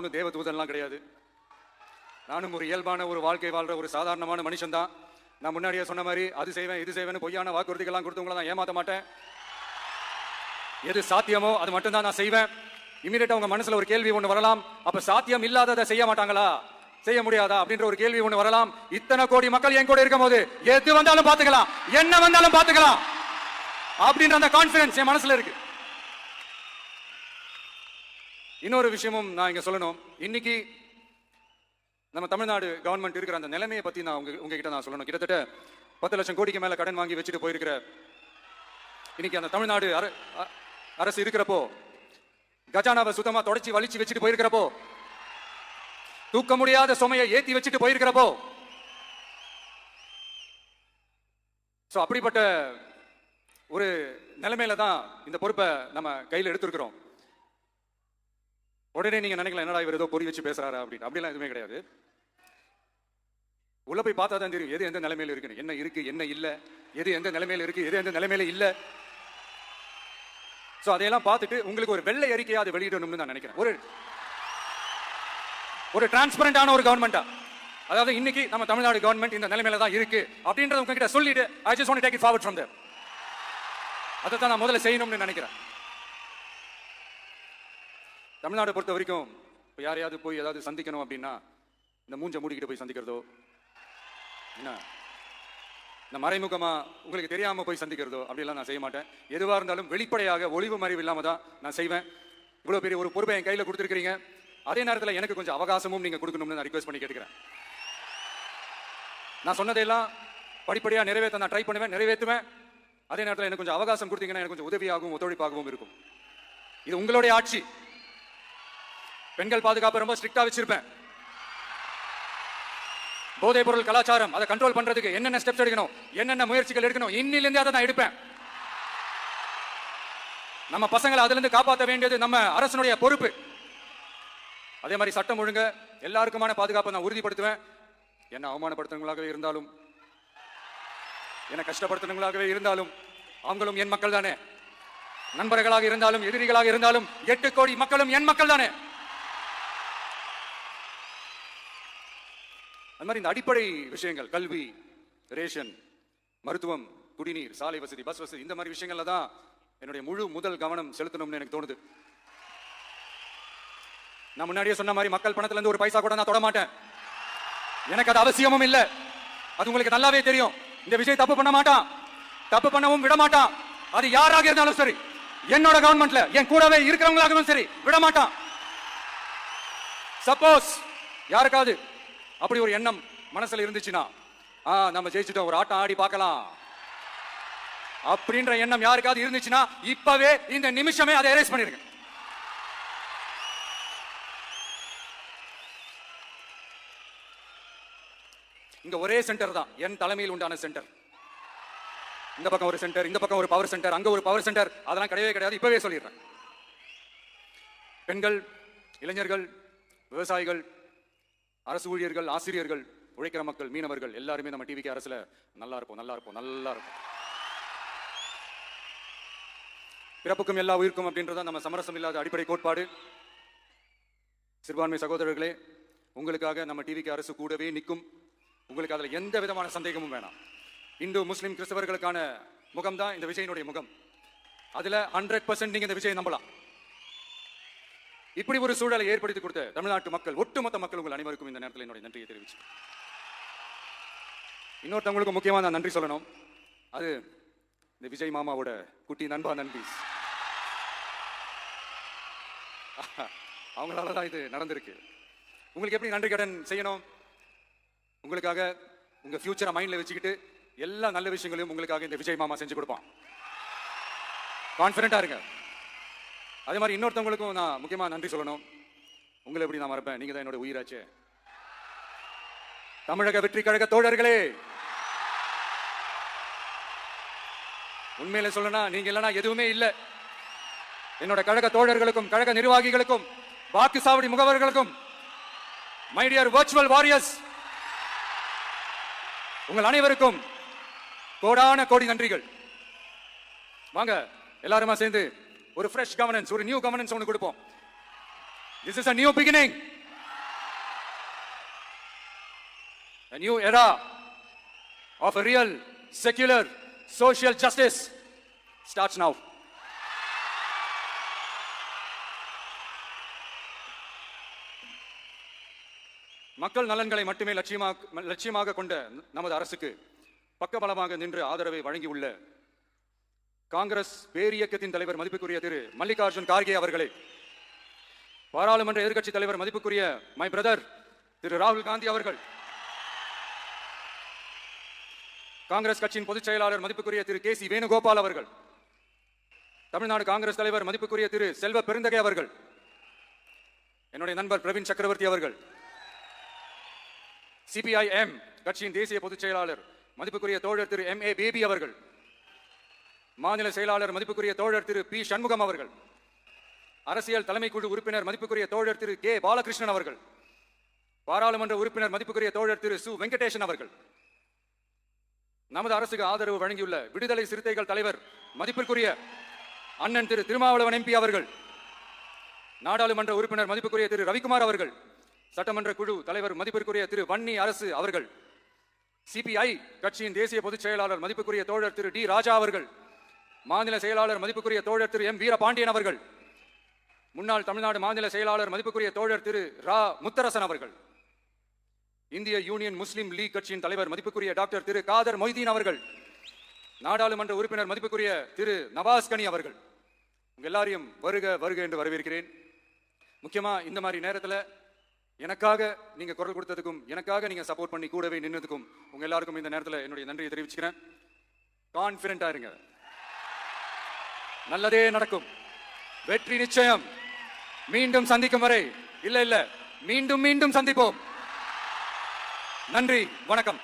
தேவதூதன்லாம் கிடையாது. நானும் ஒரு இயல்பான ஒரு வாழ்க்கை வாழ்ற ஒரு சாதாரணமான மனுஷன் தான். நான் முன்னாடியே சொன்ன மாதிரி அது செய்வேன் இது செய்வேன்னு பொய்யான வாக்குறுதிகள்லாம் கொடுத்தவங்கள நான் ஏமாத்த மாட்டேன். எது சாத்தியமோ அது மட்டும்தான் நான் செய்வேன். இமீடியட்டா உங்க மனசுல ஒரு கேள்வி ஒண்ணு வரலாம், அப்ப சாத்தியம் இல்லாததை செய்ய மாட்டாங்களா, செய்ய முடியாதா அப்படின்ற ஒரு கேள்வி ஒண்ணு வரலாம். இத்தனை கோடி மக்கள் என் கூட இருக்கும் போது எது வந்தாலும் பாத்துக்கலாம், என்ன வந்தாலும் பாத்துக்கலாம் அப்படின்ற அந்த கான்பிடன்ஸ் என் மனசுல இருக்கு. இன்னொரு விஷயமும் நான் இங்க சொல்லணும். இன்னைக்கு நம்ம தமிழ்நாடு கவர்மெண்ட் இருக்கிற அந்த நிலைமையை பத்தி நான் உங்ககிட்ட நான் சொல்லணும். கிட்டத்தட்ட 10 லட்சம் கோடிக்கு மேல கடன் வாங்கி வச்சுட்டு போயிருக்கிற இன்னைக்கு அந்த தமிழ்நாடு அரசு இருக்கிறப்போ, கஜானாவை சுத்தமா தொடச்சி வலிச்சு வச்சுட்டு போயிருக்கிறப்போ, தூக்க முடியாத சுமையை ஏத்தி வச்சுட்டு போயிருக்கிறப்போ, அப்படிப்பட்ட ஒரு நிலைமையில தான் இந்த பொறுப்பை நம்ம கையில் எடுத்திருக்கிறோம். உடனே நீங்க நினைக்கலாம், என்னடா இவர் ஏதோ பொறி வச்சு பேசுறாரா அப்படின்னு. அப்படிலாம் எதுவுமே கிடையாது. உள்ள போய் பார்த்தா தான் தெரியும் எது எந்த நிலைமையில இருக்கு, என்ன இருக்கு என்ன இல்ல, எது எந்த நிலைமையில இருக்கு எது எந்த நிலைமையில இல்ல. சோ அதையெல்லாம் பார்த்துட்டு உங்களுக்கு ஒரு வெள்ளை அறிக்கையா அதை வெளியிடணும்னு நான் நினைக்கிறேன். ஒரு டிரான்ஸ்பரண்டான ஒரு கவர்மெண்டா, அதாவது இன்னைக்கு நம்ம தமிழ்நாடு கவர்மெண்ட் இந்த நிலைமையில தான் இருக்கு அப்படின்றத உங்ககிட்ட சொல்லிட்டு I just want to take it forward from there. அதை தான் நான் முதல்ல செய்யணும்னு நினைக்கிறேன். தமிழ்நாடு பொறுத்த வரைக்கும் இப்போ யாரையாவது போய் ஏதாவது சந்திக்கணும் அப்படின்னா இந்த மூஞ்ச மூடிக்கிட்டு போய் சந்திக்கிறதோ, என்ன இந்த மறைமுகமா உங்களுக்கு தெரியாம போய் சந்திக்கிறதோ அப்படிலாம் நான் செய்ய மாட்டேன். எதுவாக இருந்தாலும் வெளிப்படையாக ஒளிவு மறைவு இல்லாம தான் நான் செய்வேன். இவ்வளவு பெரிய ஒரு பொறுப்பை என் கையில கொடுத்துருக்கீங்க, அதே நேரத்தில் எனக்கு கொஞ்சம் அவகாசமும் நீங்க கொடுக்கணும்னு நான் ரிக்வெஸ்ட் பண்ணி கேட்கிறேன். நான் சொன்னதையெல்லாம் படிப்படியா நிறைவேற்ற நான் ட்ரை பண்ணுவேன், நிறைவேற்றுவேன். அதே நேரத்தில் எனக்கு கொஞ்சம் அவகாசம் கொடுத்தீங்கன்னா எனக்கு கொஞ்சம் உதவியாகவும் ஒத்துழைப்பாகவும் இருக்கும். இது உங்களுடைய ஆட்சி. பெண்கள் பாதுகாப்பு ரொம்ப ஸ்ட்ரிக்டா வச்சிருப்பேன். போதைப் பொருள் கலாச்சாரம் அதை கண்ட்ரோல் பண்றதுக்கு என்னென்ன ஸ்டெப்ஸ் எடுக்கணும், என்னென்ன முயற்சிகள் எடுக்கணும், இன்னிலிருந்தே அதை நான் எடுப்பேன். நம்ம பசங்களை அதுல இருந்து காப்பாற்ற வேண்டியது நம்ம அரசனுடைய பொறுப்பு. அதே மாதிரி சட்டம் ஒழுங்கு எல்லாருக்குமான பாதுகாப்பை நான் உறுதிப்படுத்துவேன். என்ன அவமானப்படுத்துறவங்களாகவே இருந்தாலும், என்ன கஷ்டப்படுத்துறவங்களாகவே இருந்தாலும், அவங்களும் என் மக்கள் தானே. நண்பர்களாக இருந்தாலும் எதிரிகளாக இருந்தாலும் 8 கோடி மக்களும் என் மக்கள் தானே. அது மாதிரி இந்த அடிப்படை விஷயங்கள், கல்வி, ரேஷன், மருத்துவம், குடிநீர், சாலை வசதி, பஸ் வசதி, இந்த மாதிரி விஷயங்கள்ல தான் என்னுடைய முதல் கவனம் செலுத்தணும்னு எனக்கு தோணுது. நான் முன்னாடியே சொன்ன மாதிரி மக்கள் பணத்துல இருந்து ஒரு பைசா கூட நான் தொட மாட்டேன். எனக்கு அது அவசியமும் இல்லை. அது உங்களுக்கு நல்லாவே தெரியும். இந்த விஷயம் தப்பு பண்ண மாட்டான், தப்பு பண்ணவும் விட மாட்டான். அது யாராக இருந்தாலும் சரி, என்னோட கவர்மெண்ட்ல என் கூடவே இருக்கிறவங்களாகவும் சரி விட மாட்டான். சப்போஸ் யாருக்காவது அப்படி ஒரு எண்ணம் மனசுல இருந்துச்சுன்னா, நம்ம ஜெயிச்சுட்டோம், ஒரு ஆட்டம் ஆடி பார்க்கலாம் அப்படின்ற எண்ணம் யாருக்காவது இருந்துச்சுன்னா இப்பவே இந்த நிமிஷமே அதை எரேஸ் பண்ணிருங்க. இங்க ஒரே சென்டர் தான், என் தலைமையில் உண்டான சென்டர். இந்த பக்கம் ஒரு சென்டர், இந்த பக்கம் ஒரு பவர் சென்டர், அங்க ஒரு பவர் சென்டர், அதெல்லாம் கிடையவே கிடையாது. இப்பவே சொல்லிடுறேன். பெண்கள், இளைஞர்கள், விவசாயிகள், அரசு ஊழியர்கள், ஆசிரியர்கள், உழைக்கிற மக்கள், மீனவர்கள் எல்லாருமே நம்ம டிவிக்கு அரசுல நல்லா இருப்போம், நல்லா இருப்போம், நல்லா இருப்போம். பிறப்புக்கும் எல்லா உயிருக்கும் அப்படின்றத நம்ம சமரசம் இல்லாத அடிப்படை கோட்பாடு. சிறுபான்மை சகோதரர்களே, உங்களுக்காக நம்ம டிவிக்கு அரசு கூடவே நிற்கும். உங்களுக்கு அதுல எந்த விதமான சந்தேகமும் வேணாம். இந்து முஸ்லிம் கிறிஸ்தவர்களுக்கான முகம் தான் இந்த விஜயனுடைய முகம். அதுல 100% நீங்க இந்த விஜயை நம்பலாம். இப்படி ஒரு சூழலை ஏற்படுத்தி கொடுத்த தமிழ்நாட்டு மக்கள், ஒட்டுமொத்த மக்கள், உங்கள் அனைவருக்கும் இந்த நேரத்தில் என்னுடைய நன்றியை தெரிவிச்சு. இன்னொருத்தவங்களுக்கு முக்கியமா நான் நன்றி சொல்லணும். அது இந்த விஜய் மாமாவோட குட்டி நண்பா நண்பீஸ். அவங்களாலதான் இது நடந்திருக்கு. உங்களுக்கு எப்படி நன்றி கடன் செய்யணும்? உங்களுக்காக உங்க ஃபியூச்சரை மைண்ட்ல வச்சுக்கிட்டு எல்லா நல்ல விஷயங்களையும் உங்களுக்காக இந்த விஜய் மாமா செஞ்சு கொடுப்பான். கான்பிடண்டா இருங்க. அதே மாதிரி இன்னொருத்தவங்களுக்கும் நான் முக்கியமா நன்றி சொல்லணும். உங்களை எப்படி நான் மறப்பேன்? நீங்க தான் என்னோட உயிராச்சே. தமிழக வெற்றி கழக தோழர்களே, உண்மையில சொல்லனா நீங்க இல்லனா எதுவுமே இல்லை. என்னோட கழக தோழர்களுக்கும், கழக நிர்வாகிகளுக்கும், வாக்கு சாவடி முகவர்களுக்கும், மை டியர் வர்ச்சுவல் வாரியர்ஸ், உங்கள் அனைவருக்கும் கோடான கோடி நன்றிகள். வாங்க எல்லாருமா சேர்ந்து ஒரு ஃப்ரெஷ் கவர்னன்ஸ், ஒரு நியூ கவர்னன்ஸ் ஒன்று கொடுப்போம். This is a new beginning. A new era of a real, secular, social justice starts now. மக்கள் நலன்களை மட்டுமே லட்சியமாக கொண்ட நமது அரசுக்கு பக்கபலமாக நின்று ஆதரவை வழங்கியுள்ள காங்கிரஸ் பேரியக்கத்தின் தலைவர் மதிப்புக்குரிய திரு மல்லிகார்ஜுன் கார்கே அவர்களே, பாராளுமன்ற எதிர்க்கட்சி தலைவர் மதிப்புக்குரிய மை பிரதர் திரு ராகுல் காந்தி அவர்கள், காங்கிரஸ் கட்சியின் பொதுச் செயலாளர் மதிப்புக்குரிய திரு கே சி வேணுகோபால் அவர்கள், தமிழ்நாடு காங்கிரஸ் தலைவர் மதிப்புக்குரிய திரு செல்வ பெருந்தகை அவர்கள், என்னுடைய நண்பர் பிரவீன் சக்கரவர்த்தி அவர்கள், சிபிஐஎம் கட்சியின் தேசிய பொதுச் செயலாளர் மதிப்புக்குரிய தோழர் திரு எம் ஏ பேபி அவர்கள், மாநில செயலாளர் மதிப்புக்குரிய தோழர் திரு பி சண்முகம் அவர்கள், அரசியல் தலைமை குழு உறுப்பினர் மதிப்புக்குரிய தோழர் திரு கே பாலகிருஷ்ணன் அவர்கள், பாராளுமன்ற உறுப்பினர் மதிப்புக்குரிய தோழர் திரு சு வெங்கடேசன் அவர்கள், நமது அரசுக்கு ஆதரவு வழங்கியுள்ள விடுதலை சிறுத்தைகள் தலைவர் மதிப்பிற்குரிய அண்ணன் திரு திருமாவளவன் எம்பி அவர்கள், நாடாளுமன்ற உறுப்பினர் மதிப்புக்குரிய திரு ரவிக்குமார் அவர்கள், சட்டமன்ற குழு தலைவர் மதிப்பிற்குரிய திரு வன்னி அரசு அவர்கள், சிபிஐ கட்சியின் தேசிய பொதுச் செயலாளர் மதிப்புக்குரிய தோழர் திரு டி ராஜா அவர்கள், மாநில செயலாளர் மதிப்புக்குரிய தோழர் திரு எம் வீரபாண்டியன் அவர்கள், முன்னாள் தமிழ்நாடு மாநில செயலாளர் மதிப்புக்குரிய தோழர் திரு ரா முத்தரசன் அவர்கள், இந்திய யூனியன் முஸ்லிம் லீக் கட்சியின் தலைவர் மதிப்புக்குரிய டாக்டர் திரு காதர் மொய்தீன் அவர்கள், நாடாளுமன்ற உறுப்பினர் மதிப்புக்குரிய திரு நவாஸ் கனி அவர்கள், உங்க எல்லாரையும் வருக வருக என்று வரவேற்கிறேன். முக்கியமா இந்த மாதிரி நேரத்தில் எனக்காக நீங்க குரல் கொடுத்ததுக்கும் எனக்காக நீங்க சப்போர்ட் பண்ணி கூடவே நின்னதுக்கும் உங்க எல்லாருக்கும் இந்த நேரத்தில் என்னுடைய நன்றியை தெரிவிச்சுக்கிறேன். கான்பிடண்டா இருங்க, நல்லதே நடக்கும், வெற்றி நிச்சயம். மீண்டும் சந்திக்கும் வரை இல்ல மீண்டும் மீண்டும் சந்திப்போம். நன்றி, வணக்கம்.